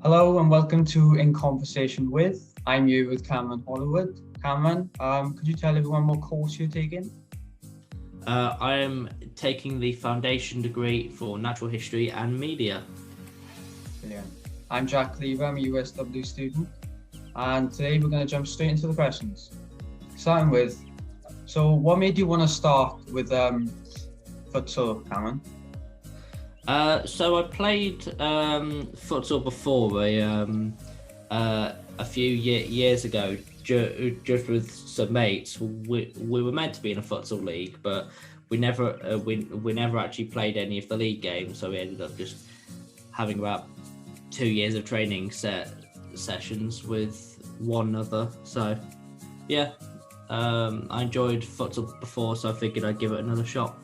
Hello and welcome to In Conversation With. I'm you with Cameron Hollowood. Cameron, could you tell everyone what course you're taking? I am taking the foundation degree for natural history and media. Brilliant. I'm Jack Cleaver, I'm a USW student. And today we're going to jump straight into the questions. Starting with, so what made you want to start with futsal, Cameron? So I played futsal before a few years ago, just with some mates. We were meant to be in a futsal league, but we never actually played any of the league games. So we ended up just having about 2 years of training sessions with one another. So yeah, I enjoyed futsal before, so I figured I'd give it another shot.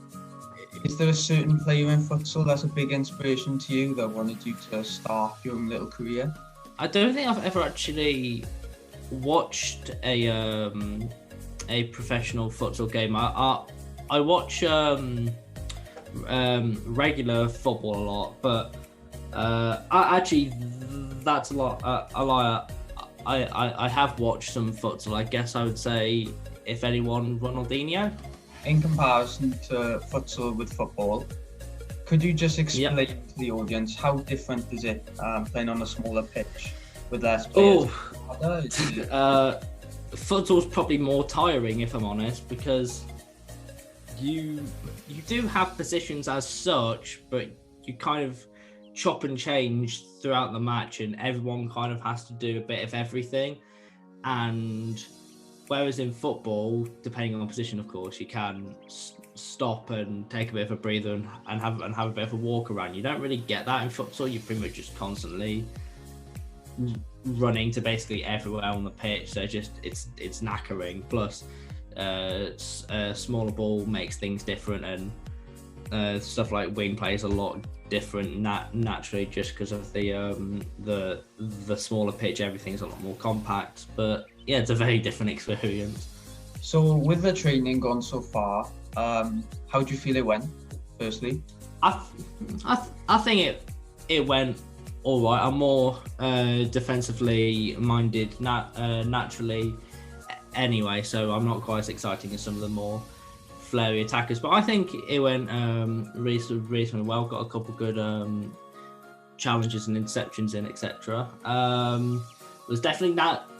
Is there a certain player in futsal that's a big inspiration to you that wanted you to start your own little career? I don't think I've ever actually watched a professional futsal game. I watch regular football a lot, but that's a lie. I have watched some futsal. I guess I would say, if anyone, Ronaldinho. In comparison to futsal with football, could you just explain to the audience how different is it playing on a smaller pitch with less players? Futsal's probably more tiring, if I'm honest, because you do have positions as such, but you kind of chop and change throughout the match, and everyone kind of has to do a bit of everything. And whereas in football, depending on the position, of course, you can stop and take a bit of a breather and have a bit of a walk around. You don't really get that in futsal. You're pretty much just constantly running to basically everywhere on the pitch. So it's knackering. Plus, a smaller ball makes things different, and stuff like wing play is a lot different naturally, just because of the smaller pitch. Everything's a lot more compact, but yeah, it's a very different experience. So with the training gone so far, how do you feel it went, firstly? I think it went all right. I'm more defensively minded naturally anyway, so I'm not quite as exciting as some of the more flary attackers, but I think it went reasonably well. Got a couple good challenges and interceptions in, etc. It was definitely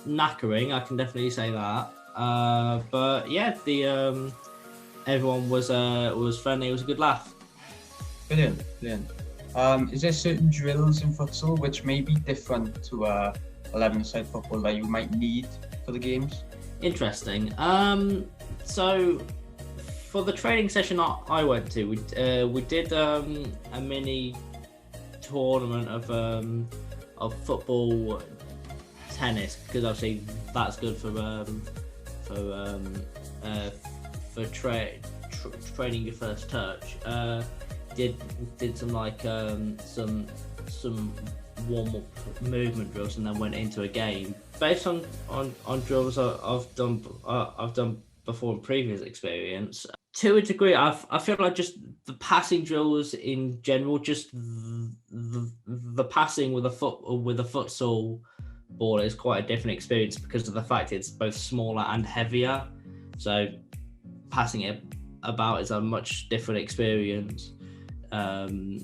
knackering, I can definitely say that. But yeah, everyone was friendly. It was a good laugh. Brilliant. Is there certain drills in futsal which may be different to 11-a-side football that you might need for the games? Interesting. So for the training session I went to, we did a mini tournament of football tennis, because obviously that's good for training your first touch. Did some like some warm up movement drills, and then went into a game based on drills I've done before in previous experience. To a degree, I feel like just the passing drills in general, just the passing with a futsal ball is quite a different experience because of the fact it's both smaller and heavier. So passing it about is a much different experience to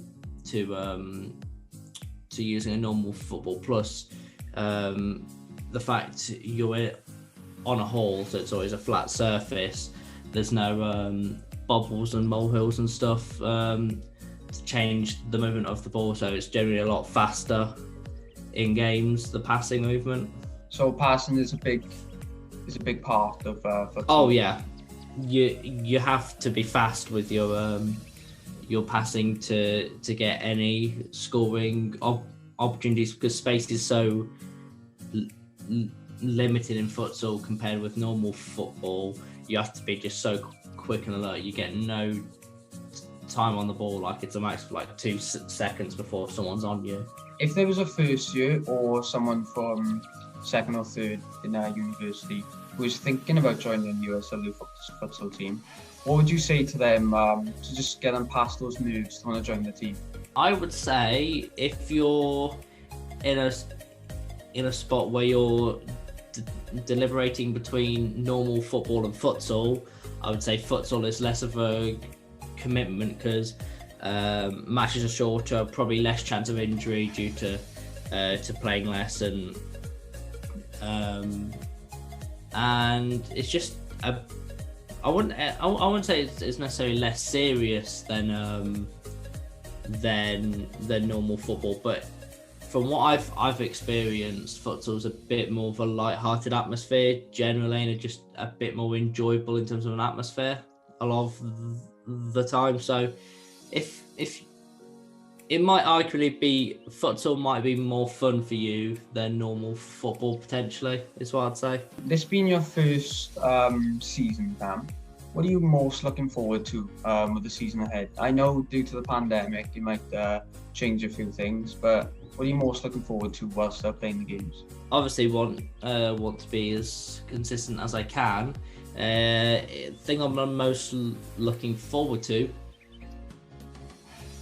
using a normal football. Plus, the fact you're on a hall, so it's always a flat surface. There's no bubbles and molehills and stuff to change the movement of the ball, so it's generally a lot faster in games, the passing movement. So passing is a big part of futsal. Oh yeah, you have to be fast with your passing to get any scoring opportunities, because space is so limited in futsal compared with normal football. You have to be just so quick and alert. You get no time on the ball, like it's a max of like 2 seconds before someone's on you. If there was a first year or someone from second or third in our university who was thinking about joining the USW Futsal team, what would you say to them to just get them past those nerves to want to join the team? I would say if you're in a spot where you're deliberating between normal football and futsal, I would say futsal is less of a commitment because matches are shorter, probably less chance of injury due to playing less, and it's just I wouldn't say it's necessarily less serious than normal football, but from what I've experienced, futsal's a bit more of a light-hearted atmosphere generally, and it's just a bit more enjoyable in terms of an atmosphere a lot of the time. So if it might arguably be, futsal might be more fun for you than normal football potentially, is what I'd say. This being your first season, Cam, what are you most looking forward to with the season ahead? I know due to the pandemic, you might change a few things, but what are you most looking forward to whilst playing the games? Obviously, want to be as consistent as I can. Thing I'm most looking forward to,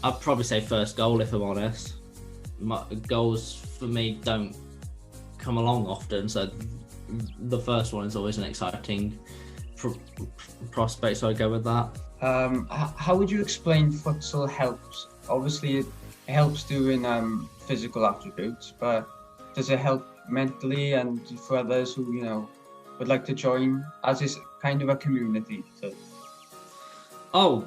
I'd probably say first goal, if I'm honest. Goals for me don't come along often, so the first one is always an exciting prospect, so I go with that. How would you explain futsal helps? Obviously, it helps doing physical attributes, but does it help mentally and for others who would like to join, as is kind of a community? So. Oh,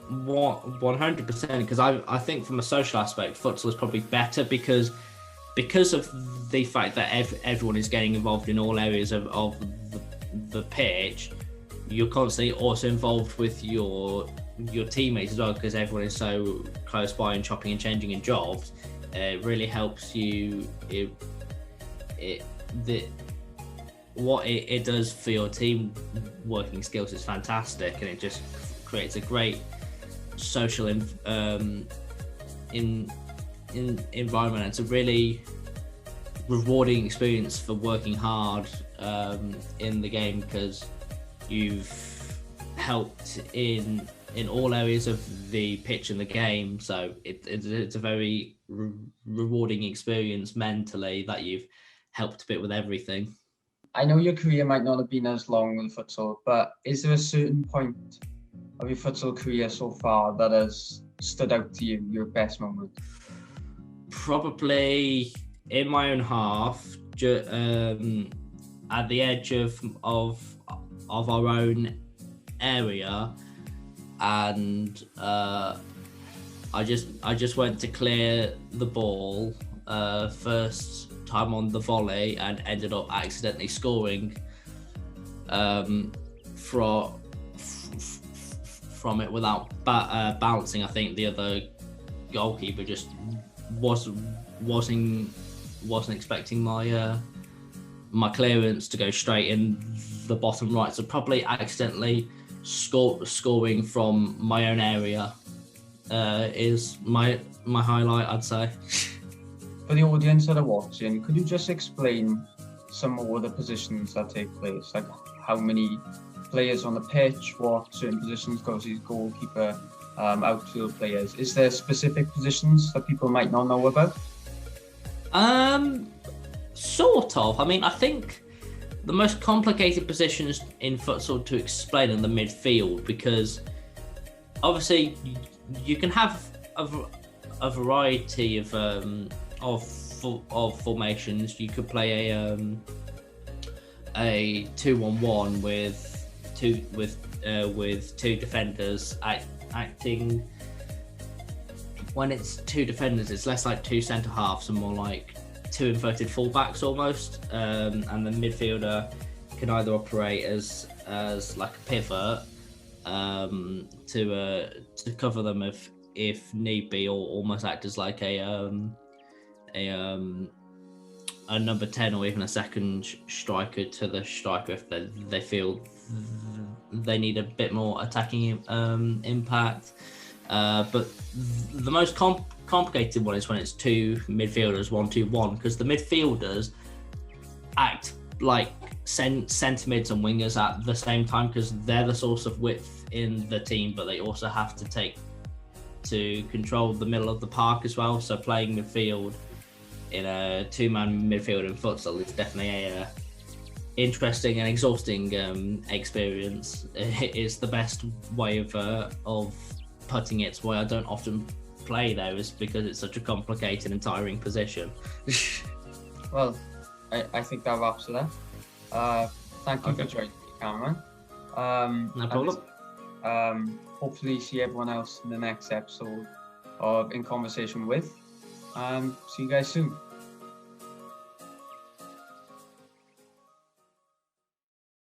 100%, because I think from a social aspect, futsal is probably better because of the fact that everyone is getting involved in all areas of the pitch. You're constantly also involved with your teammates as well, because everyone is so close by and chopping and changing in jobs. It really helps you. What it does for your team working skills is fantastic, and it just creates a great social environment. It's a really rewarding experience for working hard in the game, because you've helped in all areas of the pitch and the game. So it's a very rewarding experience mentally, that you've helped a bit with everything. I know your career might not have been as long with futsal, but is there a certain point of your futsal career so far that has stood out to you, your best moment? Probably in my own half, at the edge of our own area, and I just went to clear the ball first time on the volley and ended up accidentally scoring from it without bouncing. I think the other goalkeeper just wasn't expecting my clearance to go straight in the bottom right, so probably accidentally scoring from my own area is my highlight, I'd say. For the audience that are watching, could you just explain some more of the positions that take place, like how many players on the pitch, what certain positions, goalkeeper, outfield players? Is there specific positions that people might not know about? Sort of. I mean, I think the most complicated positions in futsal to explain are the midfield, because obviously you can have a variety of formations. You could play a 2-1-1 with two defenders acting. When it's two defenders, it's less like two centre halves and more like two inverted fullbacks almost, and the midfielder can either operate as like a pivot to cover them if need be, or almost act as like a number 10 or even a second striker to the striker if they feel they need a bit more attacking impact. But the most complicated one is when it's two midfielders 1-2-1, because the midfielders act like centre mids and wingers at the same time, because they're the source of width in the team, but they also have to control the middle of the park as well. So playing midfield in a two-man midfield in futsal is definitely a interesting and exhausting experience. It's the best way of putting it. It's why I don't often play those, because it's such a complicated and tiring position. Well, I think that wraps it up. Thank you for joining me, Cameron. No problem. Hopefully see everyone else in the next episode of In Conversation With. See you guys soon.